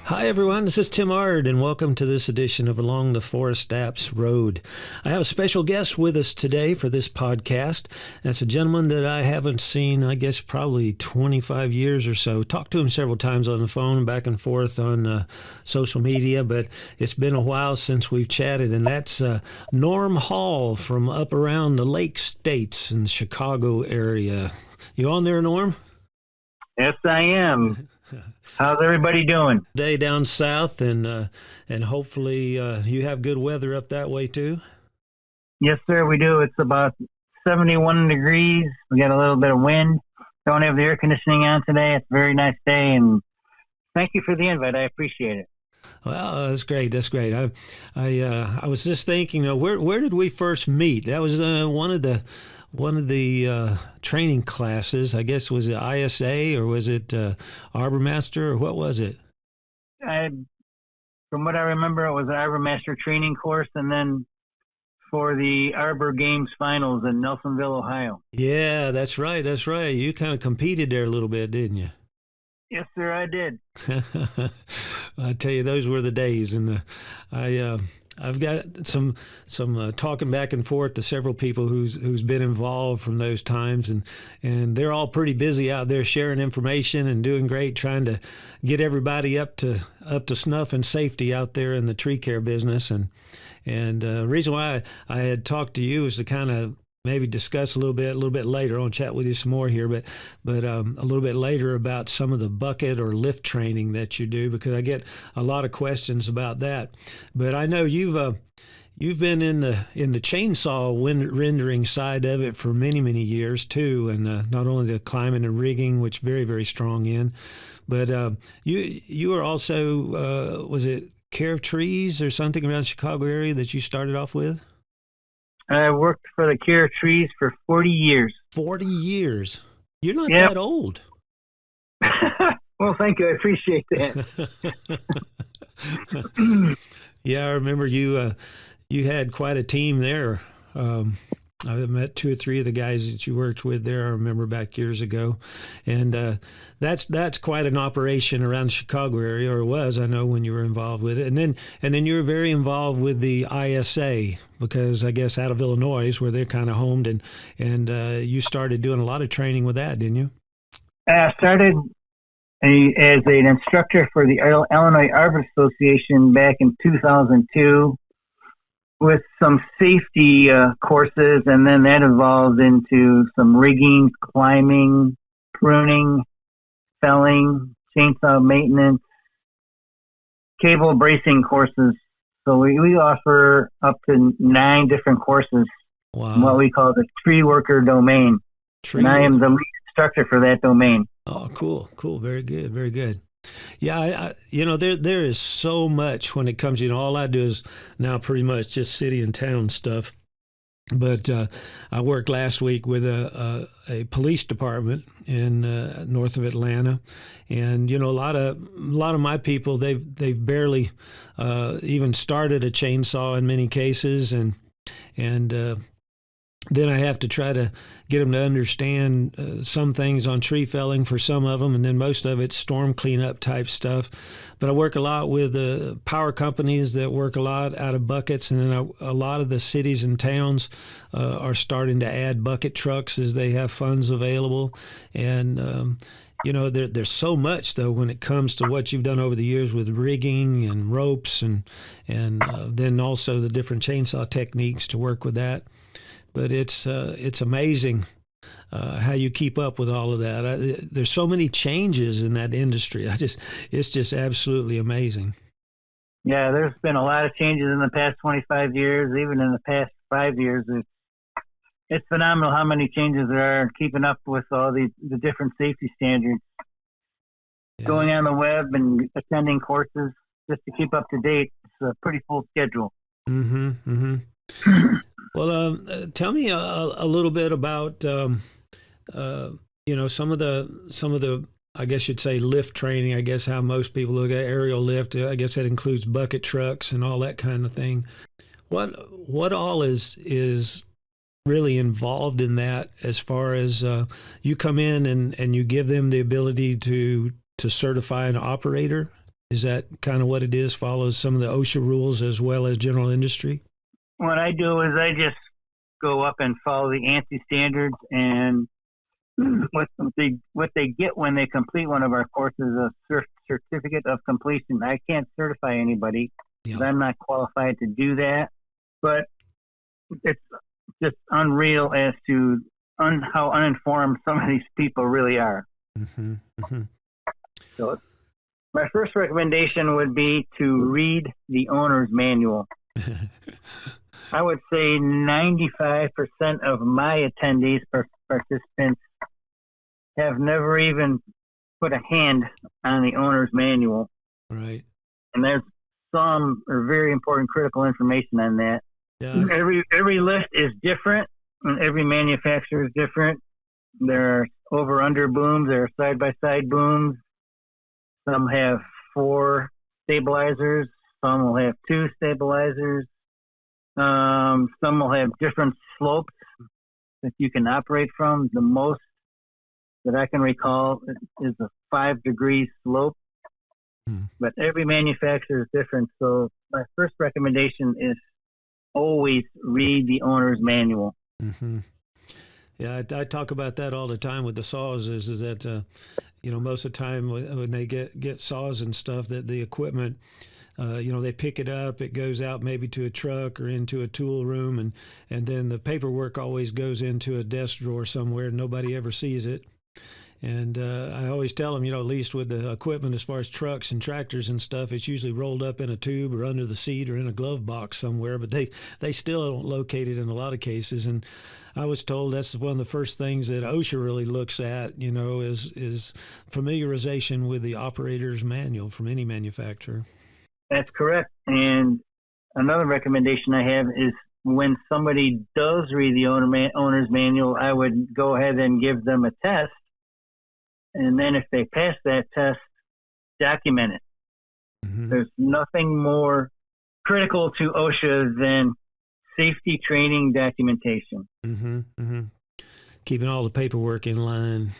Hi, everyone. This is Tim Ard, and welcome to this edition of Along the ForestApps Road. I have a special guest with us today for this podcast. That's a gentleman that I haven't seen, I guess, probably 25 years or so. Talked to him several times on the phone, back and forth on social media, but it's been a while since we've chatted, and that's Norm Hall from up around the Lake States in the Chicago area. You on there, Norm? Yes, I am. How's everybody doing? Day down south, and hopefully you have good weather up that way too. Yes, sir, we do. It's about 71 degrees. We got a little bit of wind. Don't have the air conditioning on today. It's a very nice day, and thank you for the invite. I appreciate it. Well, that's great. That's great. I was just thinking, where did we first meet? That was one of the training classes. I guess, was it ISA or was it Arbor Master, or what was it? From what I remember, it was an Arbor Master training course, and then for the Arbor Games Finals in Nelsonville, Ohio. Yeah, that's right. That's right. You kind of competed there a little bit, didn't you? Yes, sir, I did. I tell you, those were the days, and I've got some talking back and forth to several people who's been involved from those times, and they're all pretty busy out there sharing information and doing great, trying to get everybody up to snuff and safety out there in the tree care business. And the reason why I had talked to you is to kind of maybe discuss a little bit later. I'll chat with you some more here, but a little bit later about some of the bucket or lift training that you do, because I get a lot of questions about that. But I know you've been in the chainsaw rendering side of it for many years too, and not only the climbing and rigging, which very very strong in, but you were also was it Care of Trees or something around the Chicago area that you started off with? I worked for the Care of Trees for 40 years. 40 years. You're not Yep. that old. Well, thank you. I appreciate that. Yeah, I remember you had quite a team there. I met two or three of the guys that you worked with there. I remember back years ago, and that's quite an operation around the Chicago area, or it was. I know when you were involved with it, and then you were very involved with the ISA, because I guess out of Illinois is where they're kind of homed, and you started doing a lot of training with that, didn't you? I started as an instructor for the Illinois Arbor Association back in 2002 with some safety courses, and then that evolved into some rigging, climbing, pruning, felling, chainsaw maintenance, cable bracing courses. So we offer up to 9 different courses in what Wow. we call the tree worker domain. And I am the lead instructor for that domain. Oh, cool. Very good. Very good. Yeah, there is so much when it comes. All I do is now pretty much just city and town stuff. But I worked last week with a police department in north of Atlanta, and a lot of my people, they've barely even started a chainsaw in many cases, and then I have to try to get them to understand some things on tree felling for some of them, and then most of it's storm cleanup type stuff. But I work a lot with power companies that work a lot out of buckets, and then a lot of the cities and towns are starting to add bucket trucks as they have funds available. And there's so much though when it comes to what you've done over the years with rigging and ropes, and then also the different chainsaw techniques to work with that. But it's amazing how you keep up with all of that. There's so many changes in that industry. It's just absolutely amazing. Yeah, there's been a lot of changes in the past 25 years, even in the past 5 years. It's phenomenal how many changes there are, and keeping up with all the different safety standards. Yeah. Going on the web and attending courses just to keep up to date. It's a pretty full schedule. Mm-hmm. Mm-hmm. Well, tell me a little bit about some of the I guess you'd say lift training. I guess how most people look at aerial lift. I guess that includes bucket trucks and all that kind of thing. What all is really involved in that, as far as you come in and you give them the ability to certify an operator? Is that kind of what it is? Follows some of the OSHA rules as well as general industry? What I do is I just go up and follow the ANSI standards, and what they get when they complete one of our courses is a certificate of completion. I can't certify anybody because I'm not qualified to do that, but it's just unreal as to how uninformed some of these people really are. Mm-hmm. Mm-hmm. So my first recommendation would be to read the owner's manual. I would say 95% of my attendees, participants, have never even put a hand on the owner's manual. Right. And there's some very important critical information on that. Yeah. Every lift is different, and every manufacturer is different. There are over-under booms, there are side-by-side booms. Some have 4 stabilizers, some will have 2 stabilizers. Some will have different slopes that you can operate from. The most that I can recall is a 5-degree slope, but every manufacturer is different. So my first recommendation is always read the owner's manual. Mm-hmm. Yeah, I talk about that all the time with the saws. Is that most of the time when they get saws and stuff, that the equipment, they pick it up, it goes out maybe to a truck or into a tool room, and then the paperwork always goes into a desk drawer somewhere. Nobody ever sees it. And I always tell them, at least with the equipment as far as trucks and tractors and stuff, it's usually rolled up in a tube or under the seat or in a glove box somewhere, but they still don't locate it in a lot of cases. And I was told that's one of the first things that OSHA really looks at, is familiarization with the operator's manual from any manufacturer. That's correct. And another recommendation I have is when somebody does read the owner's manual, I would go ahead and give them a test. And then if they pass that test, document it. Mm-hmm. There's nothing more critical to OSHA than safety training documentation. Mm-hmm. Mm-hmm. Keeping all the paperwork in line.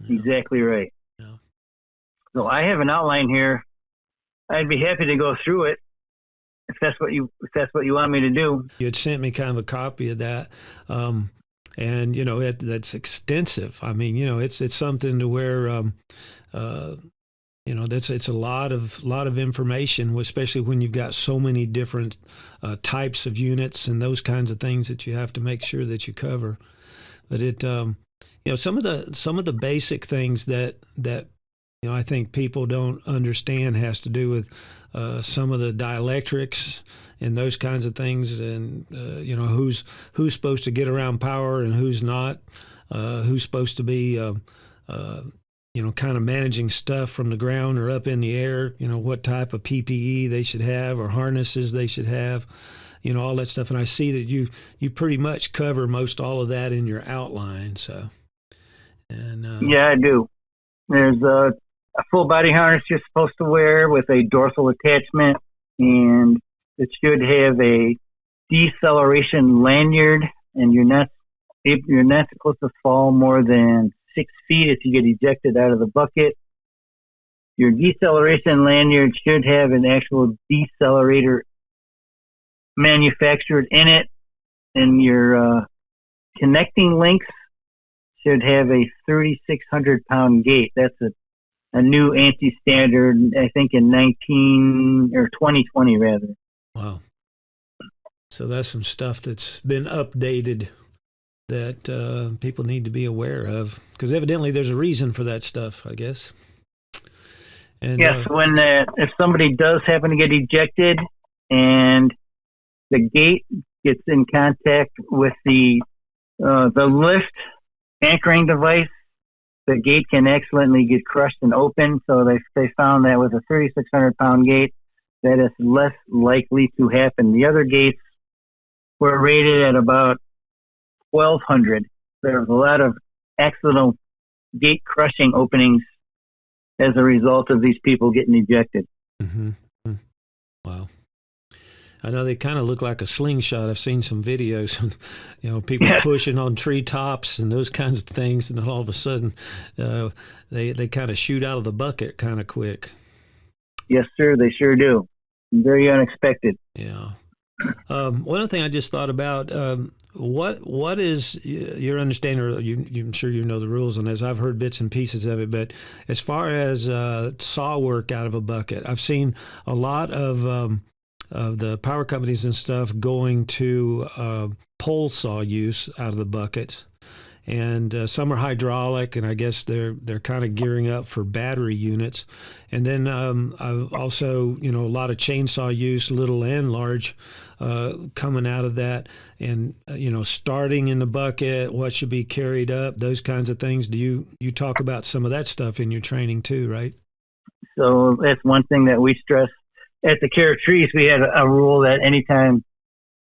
Exactly right. Yeah. So I have an outline here. I'd be happy to go through it if that's what you want me to do. You had sent me kind of a copy of that. And that's extensive. I mean, it's something to where, it's a lot of information, especially when you've got so many different types of units and those kinds of things that you have to make sure that you cover. But it, some of the basic things that I think people don't understand has to do with some of the dielectrics and those kinds of things, and who's supposed to get around power and who's not, who's supposed to be kind of managing stuff from the ground or up in the air, what type of PPE they should have or harnesses they should have, all that stuff. And I see that you pretty much cover most all of that in your outline. So, and yeah, I do. There's a full body harness you're supposed to wear with a dorsal attachment, and it should have a deceleration lanyard, and you're not supposed to fall more than 6 feet if you get ejected out of the bucket. Your deceleration lanyard should have an actual decelerator manufactured in it, and your connecting links should have a 3,600-pound gate. That's a new anti-standard, I think in 2020 rather. Wow. So that's some stuff that's been updated that people need to be aware of, because evidently there's a reason for that stuff, I guess. And yes, when if somebody does happen to get ejected and the gate gets in contact with the lift anchoring device, the gate can accidentally get crushed and open. So they found that with a 3,600-pound gate, that is less likely to happen. The other gates were rated at about 1,200. There's a lot of accidental gate crushing openings as a result of these people getting ejected. Mm-hmm. Wow. I know they kind of look like a slingshot. I've seen some videos, people pushing on treetops and those kinds of things, and then all of a sudden they kind of shoot out of the bucket kind of quick. Yes, sir. They sure do. Very unexpected. Yeah. One other thing I just thought about, what is your understanding, or I'm sure you know the rules on this. I've heard bits and pieces of it, but as far as saw work out of a bucket, I've seen a lot of the power companies and stuff going to pole saw use out of the bucket. And some are hydraulic, and I guess they're kind of gearing up for battery units. And then I've also, a lot of chainsaw use, little and large, coming out of that. And starting in the bucket, what should be carried up, those kinds of things. Do you talk about some of that stuff in your training too, right? So that's one thing that we stress at the Care of Trees. We had a rule that anytime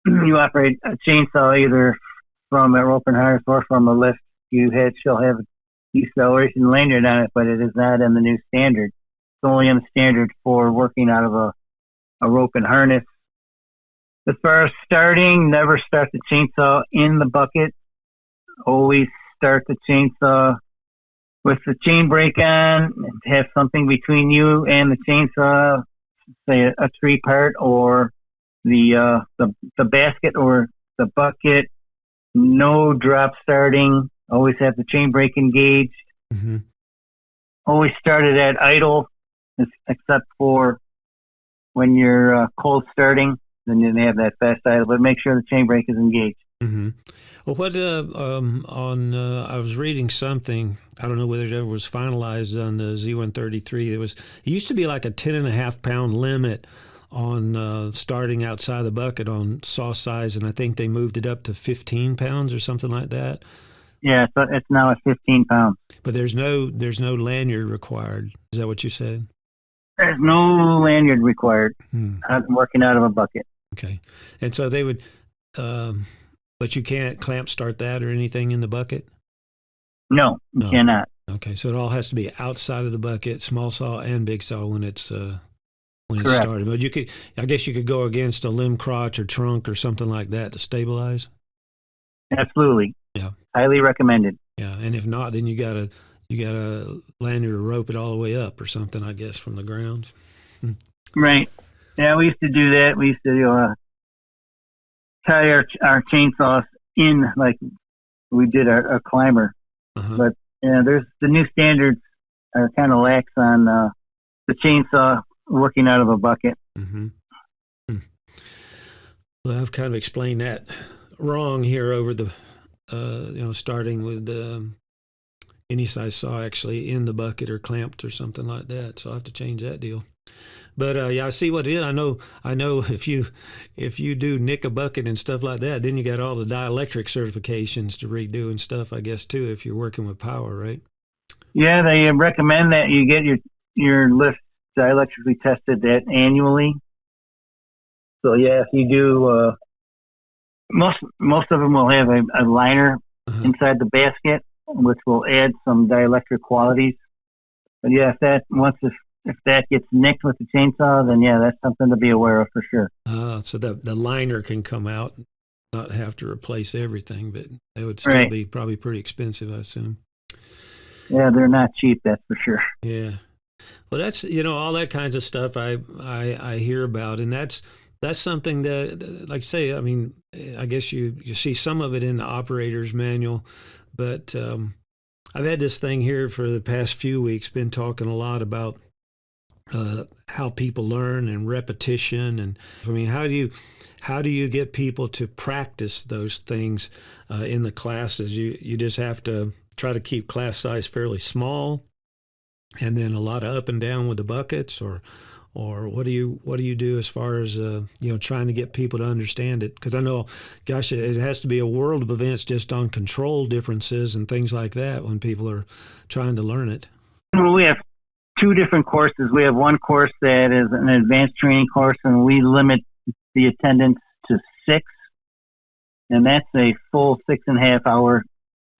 you operate a chainsaw, either from a rope and harness or from a lift, shall have a deceleration lanyard on it, but it is not in the new standard. It's only in the standard for working out of a rope and harness. As far as starting, never start the chainsaw in the bucket. Always start the chainsaw with the chain brake on. Have something between you and the chainsaw, say a tree part or the basket or the bucket. No drop starting. Always have the chain brake engaged. Mm-hmm. Always start it at idle, except for when you're cold starting. Then you have that fast idle, but make sure the chain brake is engaged. Mm-hmm. Well, I was reading something. I don't know whether it ever was finalized on the Z133. It used to be like a 10.5 pound limit on starting outside the bucket on saw size, and I think they moved it up to 15 pounds or something like that. Yeah, so it's now at 15 pounds. But there's no lanyard required. Is that what you said? There's no lanyard required. I'm working out of a bucket. Okay, and so they would, but you can't clamp start that or anything in the bucket. No, you cannot. Okay, so it all has to be outside of the bucket, small saw and big saw when it's Correct. started. But I guess you could go against a limb crotch or trunk or something like that to stabilize. Absolutely. Yeah. Highly recommended. Yeah, and if not, then you gotta lanyard or rope it all the way up or something, I guess, from the ground. Right. Yeah, we used to do that. We used to tie our chainsaws in like we did our climber. Uh-huh. But there's the new standards are kind of lax on the chainsaw working out of a bucket. Mm-hmm. Well, I've kind of explained that wrong here over the, starting with any size saw actually in the bucket or clamped or something like that. So I have to change that deal. But I see what it is. I know if you do nick a bucket and stuff like that, then you got all the dielectric certifications to redo and stuff, I guess, too, if you're working with power, right? Yeah, they recommend that you get your lift dielectrically tested annually. So yeah, if you do, most of them will have a liner inside the basket, which will add some dielectric qualities. But yeah, if that gets nicked with the chainsaw, then yeah, that's something to be aware of for sure. So the liner can come out, not have to replace everything, but they would still be probably pretty expensive, I assume. Yeah, they're not cheap, that's for sure. Yeah. Well, that's, all that kinds of stuff I hear about, and that's something that, like I say, I mean, I guess you see some of it in the operator's manual, but I've had this thing here for the past few weeks, been talking a lot about how people learn and repetition, and I mean, how do you get people to practice those things in the classes? You just have to try to keep class size fairly small, and then a lot of up and down with the buckets, or what do you do as far as trying to get people to understand it? Because I know, gosh, it has to be a world of events just on control differences and things like that when people are trying to learn it. Well, we have two different courses. We have one course that is an advanced training course, and we limit the attendance to 6, and that's a full 6.5 hour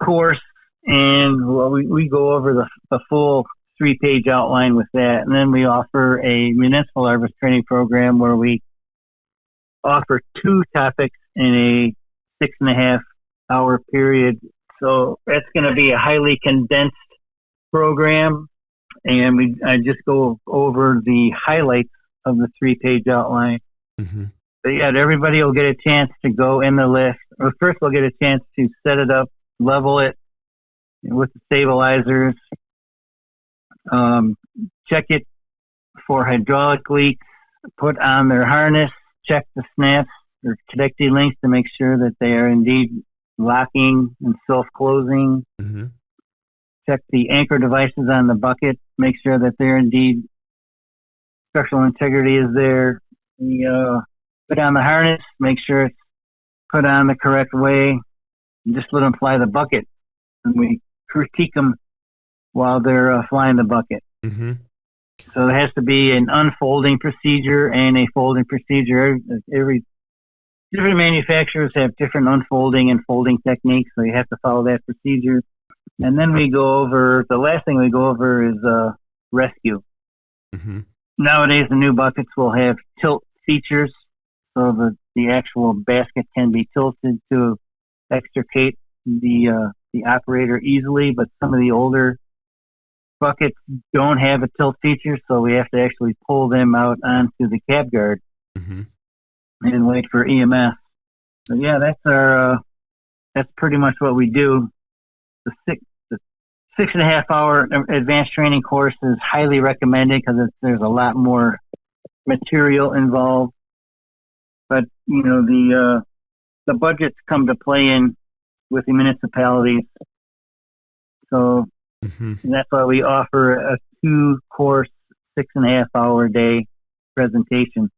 course. And we go over the full 3-page outline with that. And then we offer a municipal harvest training program where we offer 2 topics in a 6.5 hour period. So that's going to be a highly condensed program. and I just go over the highlights of the 3-page outline. Mm-hmm. But yeah, everybody will get a chance to go in the list. Or first, we'll get a chance to set it up, level it with the stabilizers, check it for hydraulic leaks, put on their harness, check the snaps or connecting links to make sure that they are indeed locking and self-closing. Mm-hmm. Check the anchor devices on the bucket, make sure that they're indeed structural integrity is there. Put on the harness, make sure it's put on the correct way, and just let them fly the bucket. And we critique them while they're flying the bucket. Mm-hmm. So there has to be an unfolding procedure and a folding procedure. Different manufacturers have different unfolding and folding techniques, so you have to follow that procedure. And then the last thing we go over is rescue. Mm-hmm. Nowadays, the new buckets will have tilt features, so that the actual basket can be tilted to extricate the operator easily. But some of the older buckets don't have a tilt feature, so we have to actually pull them out onto the cab guard Mm-hmm. and wait for EMS. So yeah, that's pretty much what we do. The 6.5 hour advanced training course is highly recommended because there's a lot more material involved. But the budgets come to play in with the municipalities, so Mm-hmm. that's why we offer a 2-course 6.5 hour day presentation.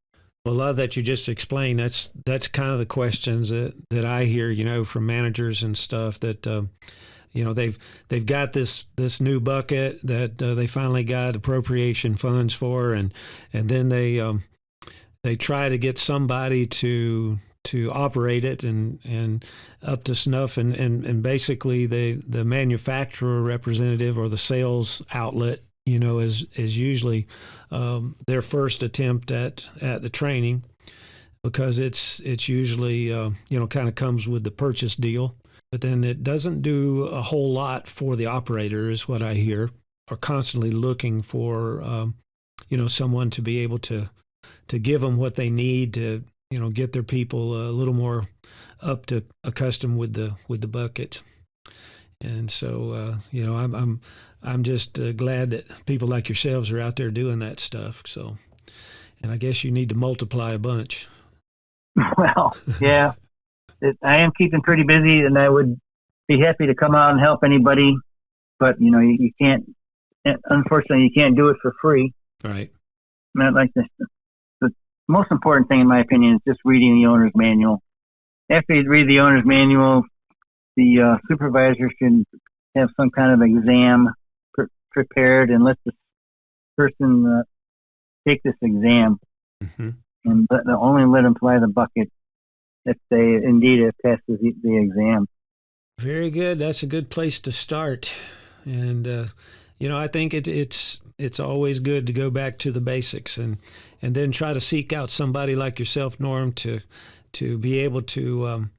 Well, a lot of that you just explained, that's kind of the questions that I hear, from managers and stuff that, they've got this new bucket that they finally got appropriation funds for, and then they try to get somebody to operate it and up to snuff, and basically the manufacturer representative or the sales outlet is usually their first attempt at the training, because it's usually kind of comes with the purchase deal, but then it doesn't do a whole lot for the operator, is what I hear. Are constantly looking for someone to be able to give them what they need to get their people a little more up to accustomed with the bucket. And so I'm just glad that people like yourselves are out there doing that stuff. So, and I guess you need to multiply a bunch. Well, yeah, I am keeping pretty busy, and I would be happy to come out and help anybody, but you can't. Unfortunately, you can't do it for free. Right. Not like this. The most important thing, in my opinion, is just reading the owner's manual. After you read the owner's manual, the supervisor should have some kind of exam prepared and let the person take this exam, Mm-hmm. and only let them fly the bucket if they indeed have passed the exam. Very good. That's a good place to start. And I think it's always good to go back to the basics and then try to seek out somebody like yourself, Norm, to be able to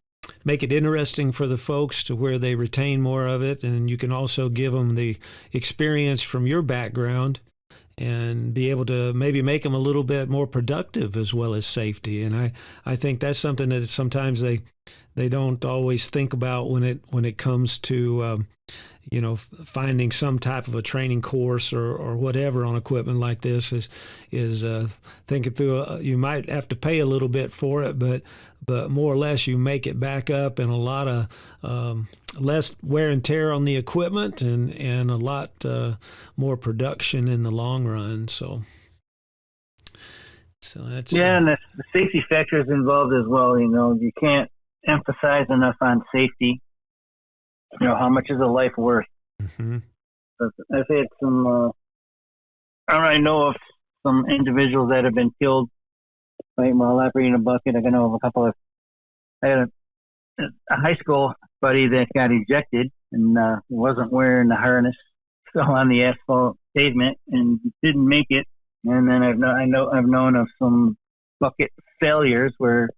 make it interesting for the folks to where they retain more of it. And you can also give them the experience from your background and be able to maybe make them a little bit more productive as well as safety. And I think that's something that sometimes they don't always think about when it comes to finding some type of a training course or whatever on equipment like this is thinking through. You might have to pay a little bit for it, but more or less you make it back up, and a lot of less wear and tear on the equipment, and a lot more production in the long run. So that's and the safety factor is involved as well. You can't emphasize enough on safety. How much is a life worth? Mm-hmm. I've had some, I know of some individuals that have been killed while operating a bucket. I know of I had a high school buddy that got ejected and wasn't wearing the harness, fell on the asphalt pavement and didn't make it. And then I've known of some bucket failures where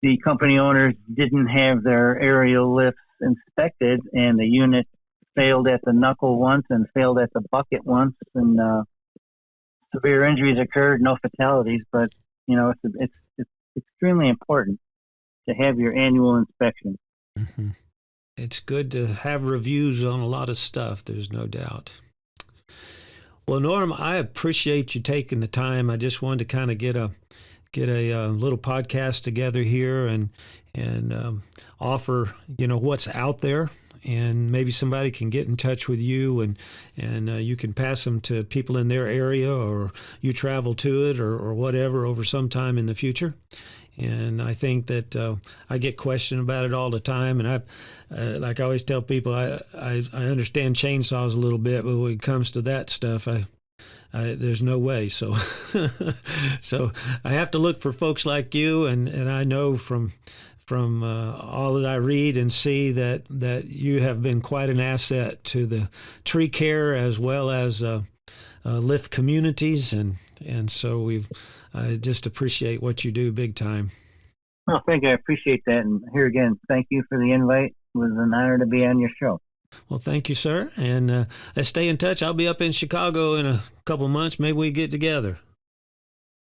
the company owners didn't have their aerial lifts inspected, and the unit failed at the knuckle once and failed at the bucket once, and severe injuries occurred, no fatalities. But it's extremely important to have your annual inspection. Mm-hmm. It's good to have reviews on a lot of stuff. There's no doubt. Well, Norm, I appreciate you taking the time. I just wanted to kind of get a little podcast together here and offer what's out there, and maybe somebody can get in touch with you and you can pass them to people in their area, or you travel to it or whatever over some time in the future. And I think that I get questioned about it all the time, and like I always tell people, I understand chainsaws a little bit, but when it comes to that stuff, there's no way. So so I have to look for folks like you, and I know from all that I read and see that you have been quite an asset to the tree care as well as lift communities, and so I just appreciate what you do big time. Well, thank you. I appreciate that. And here again, thank you for the invite. It was an honor to be on your show. Well, thank you, sir. And let's stay in touch. I'll be up in Chicago in a couple of months. Maybe we get together.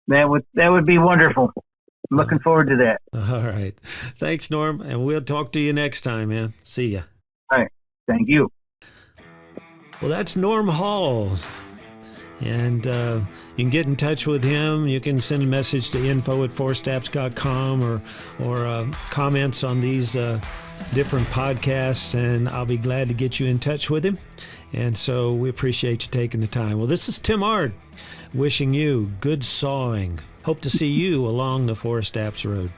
That would be wonderful. I'm looking forward to that. All right. Thanks, Norm. And we'll talk to you next time, man. See ya. All right. Thank you. Well, that's Norm Hall. And you can get in touch with him. You can send a message to info@forestapps.com or comments on these different podcasts, and I'll be glad to get you in touch with him. And so we appreciate you taking the time. Well, this is Tim Ard wishing you good sawing. Hope to see you along the ForestApps Road.